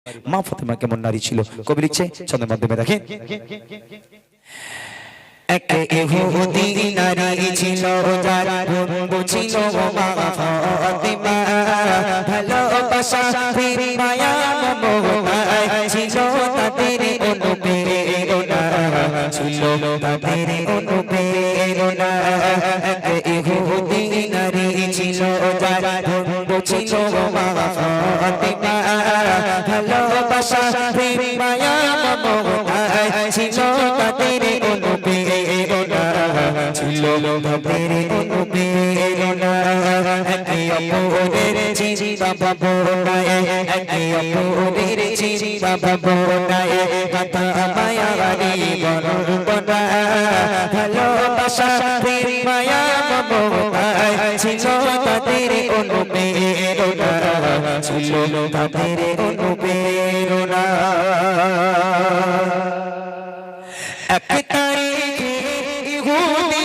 মা ফাতেমা কেমন নারী ছিল কবি লিখছে ছন্দের মাধ্যমে দেখেন। এক ইহুদি নারী ছিল যার বন্ধু ছিল মা ফাতেমা, ভালোবাসা মায়া মমতা ছিল তাদের অনুপ্রেরণা, ছিল তাদের অনুপ্রেরণা। এক ইহুদি নারী ছিল যার বন্ধু ছিল মা ফাতেমা, ভালোবাসা মায়া মমতা ছিল তাদের অনুপ্রেরণা, ছিল তাদের অনুপ্রেরণা। একে অপরের চিন্তা ভাবনায়, একে অপরের চিন্তা ভাবনায় কথা মায়ারি বর্ণনা, ভালোবাসা মায়া মমতা ছিল তাদের অনুপ্রেরণা, ছিল তাদের অনুপ্রেরণা। এক তারিখে ইহুদি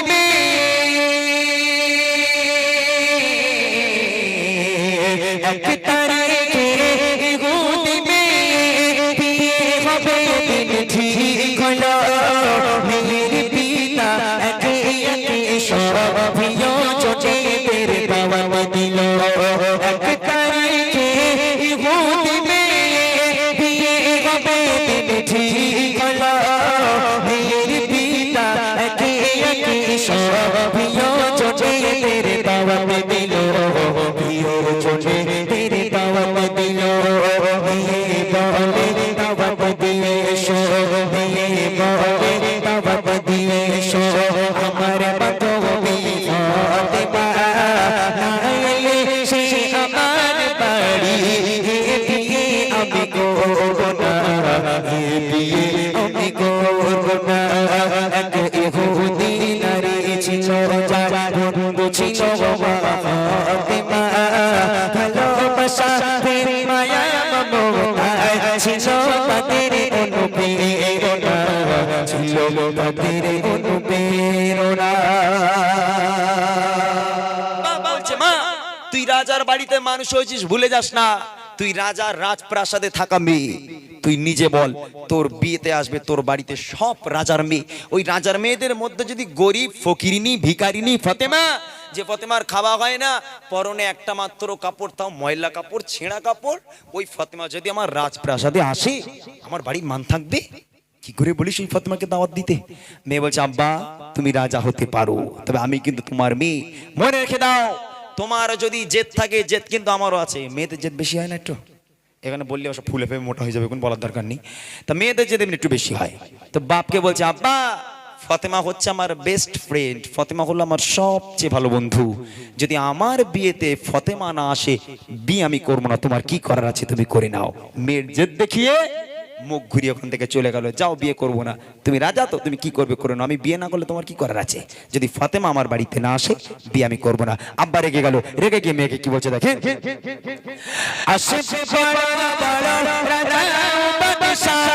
এক তারিখে ইহুদি বিয়ে হবে দিন ঠিক হলো, মেয়ের পিতা একে একে সব প্রিয় জোটেদের দাওয়াত দিল। এক তারিখে ইহুদি বিয়ে হবে দিন ঠিক হলো, মেয়ের পিতা একে একে সব প্রিয় জোটেদের দাওয়াত দিল, প্রিয় জোটেদের দাওয়াত দিল। মেয়ে বলে দাওয়াত দিয়ে এসো, মেয়ে বলে দাওয়াত দিয়ে এসো, আমার বান্ধবী ফাতেমা না এলে সে আমার বাড়ি বিয়ে আমি করব না, বিয়ে আমি করব না। এক ইহুদি নারী ছিল যার বন্ধু ছিল মা ফাতেমা, ভালোবাসা মায়া মমতা ছিল তাদের অনুপ্রেরণা, ছিল তাদের অনুপ্রেরণা। বলছে মা তুই রাজার বাড়িতে মানুষ হয়েছিস ভুলে যাস না, তুই রাজার রাজপ্রাসাদে থাকা মেয়ে। তুই নিজে বল তোর বিয়েতে আসবে তোর বাড়িতে সব রাজার মেয়ে, ওই রাজার মেয়েদের মধ্যে যদি গরিব ফকিরিনী ভিখারিনী ফাতেমা, যে ফাতেমার খাওয়া হয় না, পরনে একটা মাত্র কাপড়, তাও ময়লা কাপড় ছেঁড়া কাপড়, ওই ফাতেমা যদি আমার রাজপ্রাসাদে আসে আমার বাড়ি মান থাকবে? কি করে বলিস ওই ফাতেমাকে দাওয়াত দিতে? মেয়ে বলছে আব্বা তুমি রাজা হতে পারো, তবে আমি কিন্তু তোমার মেয়ে, মনে রেখে দাও তোমার যদি জেদ থাকে জেদ কিন্তু আমারও আছে। মেয়েদের জেদ বেশি হয় না একটু? এখানে বললে ওসব ফুলে ফেপে মোটা হয়ে যাবে, কোন বলার দরকার নেই। তা মেয়েদের জেদ এমনি একটু বেশি হয়। তো বাপকে বলছে আব্বা ফাতেমা হচ্ছে আমার বেস্ট ফ্রেন্ড, ফাতেমা হলো আমার সবচেয়ে ভালো বন্ধু, যদি আমার বিয়েতে ফাতেমা না আসে বিয়ে আমি করবো না, তোমার কি করার আছে তুমি করে নাও। মেয়ের জেদ দেখিয়ে মুখ ঘুরিয়ে ওখান থেকে চলে গেল, যাও বিয়ে করবো না, তুমি রাজা তো তুমি কি করবে করে নাও, আমি বিয়ে না করলে তোমার কি করার আছে, যদি ফাতেমা আমার বাড়িতে না আসে বিয়ে আমি করবো না। আব্বা রেগে গেল, রেগে গিয়ে মেয়েকে কি বলছে দেখেন। আসে বড় বড় রাজা বাদশাহ,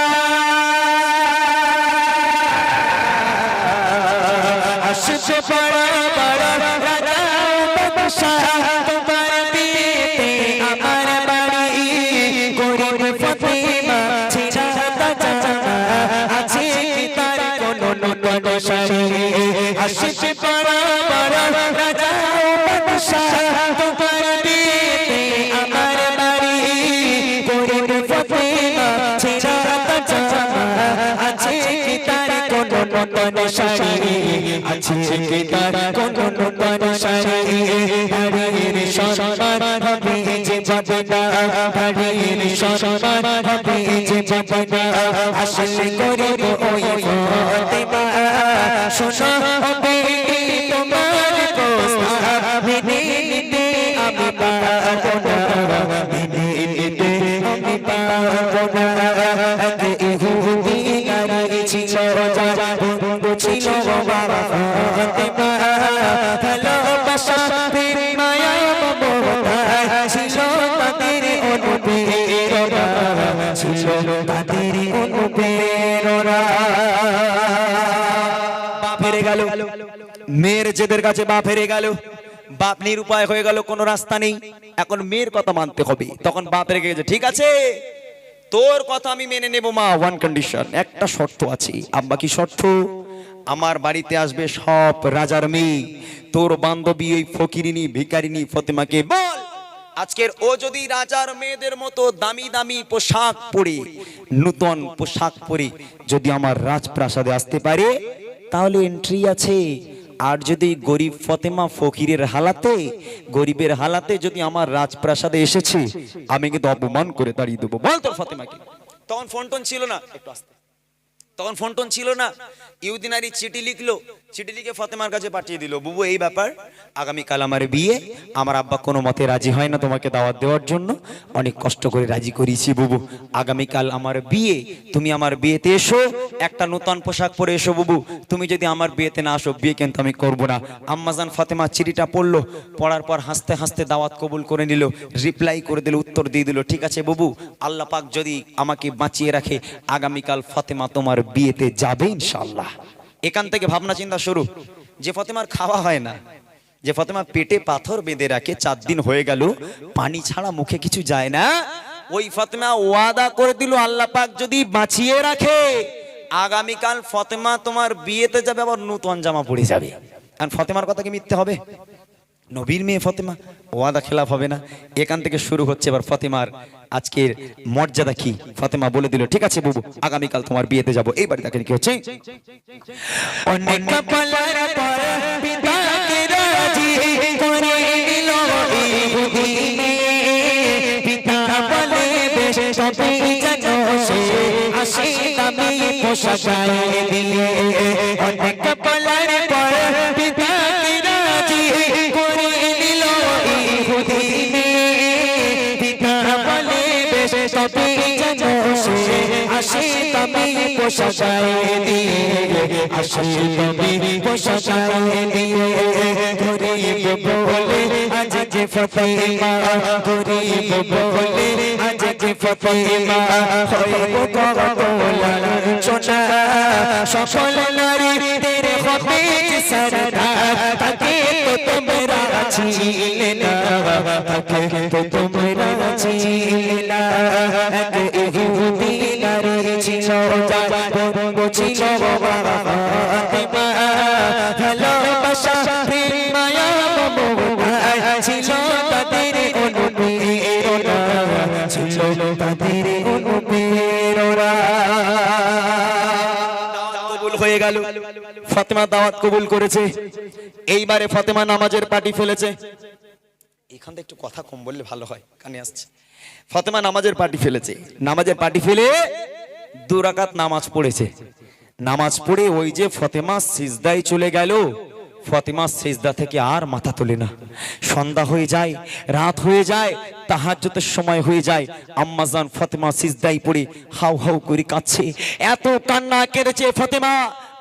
আসে বড় বড় রাজা বাদশাহ, তোমার বিয়েতে আমার বাড়ি গরিব ফাতেমা ছিড়া জামা আছে কি তার কোনো নতুন শাড়ি। আসে বড় বড় রাজা বাদশাহ, তোমার বিয়েতে আমার বাড়ি গরিব ফাতেমা ছিড়া জামা আছে কি তার কোনো নতুন শাড়ি, আছে কি তার কোনো নতুন শাড়ি। বাড়ির সম্মান হবে যে যাবে না, বাড়ির সম্মান হবে যে যাবে না, আসলে গরিব ওই ফাতেমা শোনো হবে তোমার প্রস্তাব মেনে নিতে আমি পারবো না, মেনে নিতে আমি পারবো না। এক ইহুদি নারী ছিল যার বন্ধু ছিল মা ফাতেমা, ভালোবাসা মায়া মমতা ছিল তাদের অনুপ্রেরণা, ছিল তাদের অনুপ্রেরণা। বাপ হেরে গেল, মেয়ের জেদের কাছে বাপ হেরে গেল, বাপ নিরুপায় হয়ে গেল, কোনো রাস্তা নেই, এখন মেয়ের কথা মানতে হবে। তখন বাপ রেগে গেছে, ঠিক আছে তোর কথা আমি মেনে নেব মা, ওয়ান কন্ডিশন, একটা শর্ত আছে। আব্বা কি শর্ত? আমার বাড়িতে আসবে সব রাজার মেয়ে, তোর বান্ধবী ওই ফকিরিনী ভিখারিনী ফতেমাকে বল আজকের ও যদি রাজার মেয়েদের মতো দামি দামি পোশাক পরে, নূতন পোশাক পরে যদি আমার রাজপ্রাসাদে আসতে পারে তাহলে এন্ট্রি আছে। আর যদি গরিব ফতেমা ফকিরের হালাতে, গরিবের হালাতে যদি আমার রাজপ্রাসাদে এসেছে, আমি কিন্তু অপমান করে দাঁড়িয়ে দেবো। বল তোর ফতেমাকে। তখন ফোন টোন ছিল না, একটু আস্তে, তখন ফোন টোন ছিল না। ইউদিনারি চিঠি লিখলো, চিঠি লিখে ফতেমার কাছে পাঠিয়ে দিল, বুবু এই ব্যাপার, আগামীকাল আমার বিয়ে, আমার আব্বা কোনো মতে রাজি হয় না তোমাকে দাওয়াত দেওয়ার জন্য, অনেক কষ্ট করে রাজি করিয়েছি বুবু, আগামীকাল আমার বিয়ে, তুমি আমার বিয়েতে এসো, একটা নতুন পোশাক পরে এসো বুবু, তুমি যদি আমার বিয়েতে না আসো বিয়ে কিন্তু আমি করব না। আম্মাজান ফাতেমা চিঠিটা পড়লো, পড়ার পর হাসতে হাসতে দাওয়াত কবুল করে নিল, রিপ্লাই করে দিল, উত্তর দিয়ে দিল, ঠিক আছে বুবু, আল্লাহ পাক যদি আমাকে বাঁচিয়ে রাখে আগামীকাল ফাতেমা তোমার বিয়েতে যাবে ইনশাআল্লাহ। এখান থেকে ভাবনা চিন্তা শুরু। যে ফতেমার খাওয়া হয় না, যে ফতেমা পেটে পাথর বেঁধে রাখে, 4 দিন হয়ে গেল পানি ছাড়া মুখে কিছু যায় না, ওই ফতেমা ওয়াদা করে দিল আল্লাহ পাক যদি বাঁচিয়ে রাখে আগামীকাল ফতেমা তোমার বিয়েতে যাবে, আবার নতুন জামা পরে যাবে। আর ফতেমার কথা কি মিথ্যে হবে? নবীর মেয়ে ফতেমা, ওয়াদা খেলাফ হবে না। এখান থেকে শুরু হচ্ছে এবার ফতেমার আজকের মর্যাদা কি। ফতেমা বলে দিল, ঠিক আছে বুবু, আগামীকাল তোমার বিয়েতে যাব। এইবার দেখেন কি হচ্ছে। অনেক কপালের পর পিতাকে রাজি করে নিল ইহুদিনে, পিতা বলে বেশ তবে যেন সে আসে দামি পোশাক গায়ে দিয়ে। অনেক কপালের পর পিতাকে রাজি করে নিল ইহুদিনে, পিতা বলে বেশ তবে যেন সে আসে দামি পোশাক গায়ে দিয়ে, আসে দামি পোশাক গায়ে দিয়ে। গরিব বলে আজ যে ফতেমা, গরিব বলে আজ যে ফতেমা হইব কবলার সোনা, সকল নারীদের হবে সরদার, তাকে তো তোমরা ছিলে না, তাকে তো তোমরা ছিলে না। এক ইহুদি নারী ছিল, বঙ্গ ছিল ফাতেমা, ভালোবাসা প্রেম মায়া মমতা ছিল তাদের অনুপ্রেরণা, ছিল তাদের অনুপ্রেরণা। কবুল হয়ে গেল, ফতেমা দাওয়াত কবুল করেছে। এইবারে ফতেমা নামাজের পার্টি ফেলেছে। এখান থেকে একটু কথা কম বললে ভালো হয়, কানে আসছে। ফতেমা নামাজের পার্টি ফেলেছে, নামাজের পার্টি ফেলে 2 রাকাত নামাজ পড়েছে। নামাজ পড়ে ওই যে ফতেমা সিজদায় চলে গেল, ফতেমা সিজদা থেকে আর মাথা তোলে না। সন্ধ্যা হয়ে যায়, রাত হয়ে যায়, তাহাজ্জুদের সময় হয়ে যায়, আম্মাজান ফতেমা সিজদায় পড়ে হাউ হাউ করে কাঁদছে। এত কান্না কেঁদেছে ফতেমা,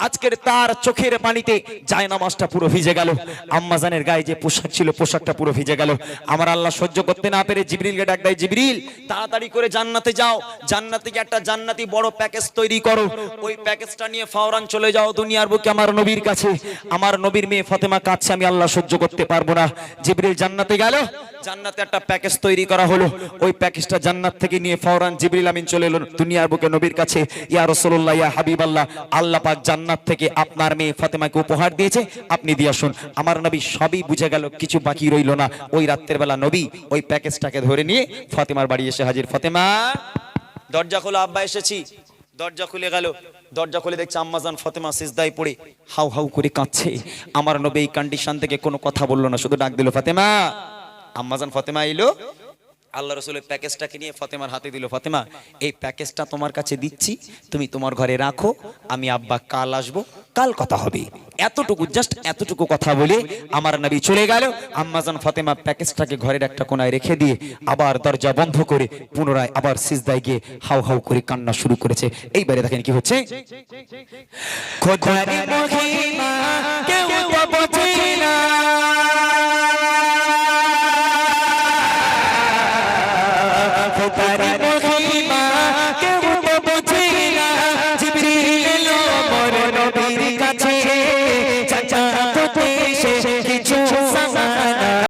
আজকের তার চোখের পানিতে জায়নামাজটা পুরো ভিজে গেল। আম্মাজানের গায়ে যে পোশাক ছিল পোশাকটা পুরো ভিজে গেল। আমার আল্লাহ সহ্য করতে না পেরে জিবরিলকে ডাক দেয়, জিবরিল তাড়াতাড়ি করে জান্নাতে যাও, জান্নাতে গিয়ে একটা জান্নাতি বড় প্যাকেজ তৈরি করো, ওই প্যাকেজটা নিয়ে ফাওরান চলে যাও দুনিয়ার বুকে আমার নবীর কাছে। আমার নবীর মেয়ে ফতেমা কাঁদছে, আমি আল্লাহ সহ্য করতে পারবো না। জিবরিল জান্নাতে গেল, জান্নাতে একটা প্যাকেজ তৈরি করা হলো, ওই প্যাকেজটা জান্নাত থেকে নিয়ে ফাওরান জিবরিল আমিন চলে এলো দুনিয়ার বুকে নবীর কাছে। ইয়া রাসূলুল্লাহ, ইয়া হাবিবাল্লাহ, আল্লাহ পাক জান্নাত থেকে আপনার মেয়ে ফাতেমাকে উপহার দিয়েছে, আপনি দিয়ে আসুন। আমার নবী সবই বুঝে গেল, কিছু বাকি রইল না। ওই রাতের বেলা নবী ওই প্যাকেজটাকে ধরে নিয়ে ফাতেমার বাড়ি এসে হাজির। ফাতেমা দরজা খোলো, আব্বা এসেছি। দরজা খুলে গেল, দরজা খুলে দেখছে আম্মাজান ফাতেমা সিজদায় পড়ে হাউ হাউ করে কাঁদছে। আমার নবী এই কন্ডিশন থেকে কোনো কথা বললো না, শুধু ডাক দিল ফাতেমা। আম্মাজান ফাতেমা এলো, আল্লাহ রসুলের প্যাকেজটাকে নিয়ে ফাতেমার হাতে দিল। ফাতেমা এই প্যাকেজটা তোমার কাছে দিচ্ছি, তুমি তোমার ঘরে রাখো, আমি আব্বা কাল আসবো, কাল কথা হবে। এতটুকু, জাস্ট এতটুকু কথা বলে আমার নবী চলে গেল। আম্মাজান ফাতেমা প্যাকেজটাকে ঘরের একটা কোনায় রেখে দিয়ে আবার দরজা বন্ধ করে পুনরায় আবার সিজদায় গিয়ে হাউ হাউ করে কান্না শুরু করেছে। এইবারে দেখেন কি হচ্ছে। খোদার মহিমা কেউ তো বোঝে না,